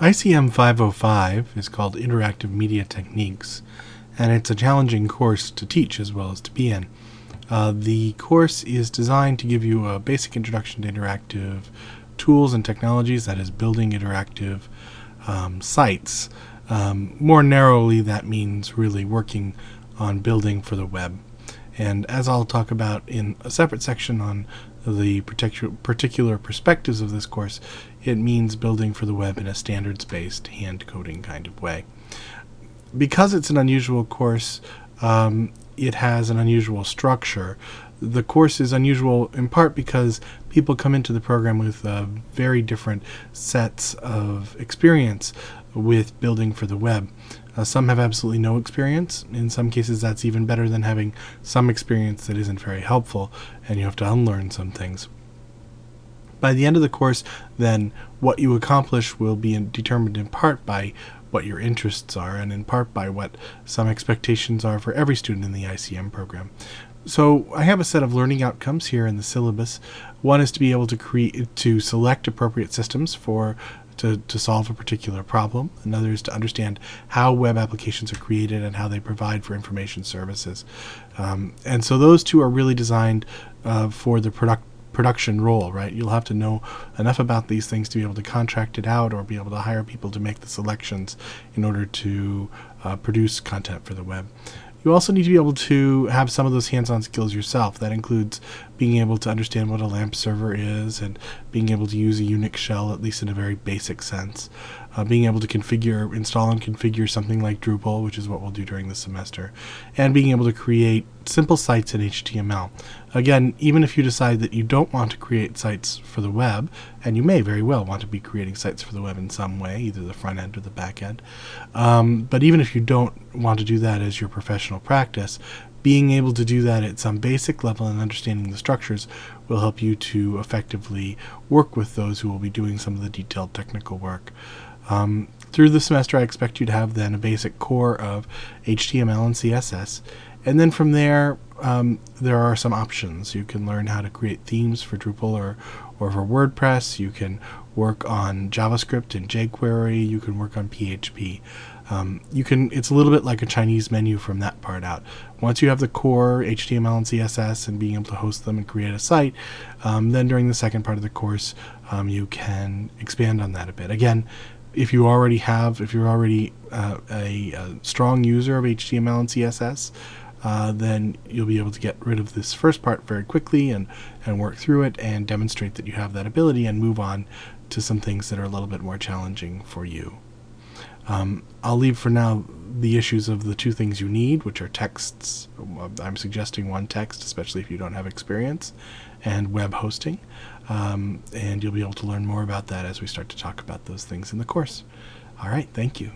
ICM 505 is called Interactive Media Techniques, and it's a challenging course to teach as well as to be in. The course is designed to give you a basic introduction to interactive tools and technologies, that is, building interactive sites. More narrowly, that means really working on building for the web. And as I'll talk about in a separate section on the particular perspectives of this course, it means building for the web in a standards-based hand coding kind of way. Because it's an unusual course, it has an unusual structure. The course is unusual in part because people come into the program with very different sets of experience with building for the web. Some have absolutely no experience. In some cases, that's even better than having some experience that isn't very helpful, and you have to unlearn some things. By the end of the course, then, what you accomplish will be determined in part by what your interests are, and in part by what some expectations are for every student in the ICM program. So I have a set of learning outcomes here in the syllabus. One is to be able to select appropriate systems to solve a particular problem. Another is to understand how web applications are created and how they provide for information services. And so those two are really designed for the production role, right? You'll have to know enough about these things to be able to contract it out or be able to hire people to make the selections in order to produce content for the web. You also need to be able to have some of those hands-on skills yourself. That includes being able to understand what a LAMP server is and being able to use a Unix shell, at least in a very basic sense. Being able to install and configure something like Drupal, which is what we'll do during the semester, and being able to create simple sites in HTML. Again, even if you decide that you don't want to create sites for the web, and you may very well want to be creating sites for the web in some way, either the front end or the back end, but even if you don't want to do that as your professional practice, being able to do that at some basic level and understanding the structures will help you to effectively work with those who will be doing some of the detailed technical work. Through the semester, I expect you to have then a basic core of HTML and CSS, and then from there, there are some options. You can learn how to create themes for Drupal or for WordPress. You can work on JavaScript and jQuery. You can work on PHP. It's a little bit like a Chinese menu from that part out. Once you have the core HTML and CSS and being able to host them and create a site, then during the second part of the course, you can expand on that a bit. Again, if you're already a strong user of HTML and CSS, then you'll be able to get rid of this first part very quickly and work through it and demonstrate that you have that ability and move on to some things that are a little bit more challenging for you. I'll leave for now the issues of the two things you need, which are texts. I'm suggesting one text, especially if you don't have experience, and web hosting. And you'll be able to learn more about that as we start to talk about those things in the course. All right, thank you.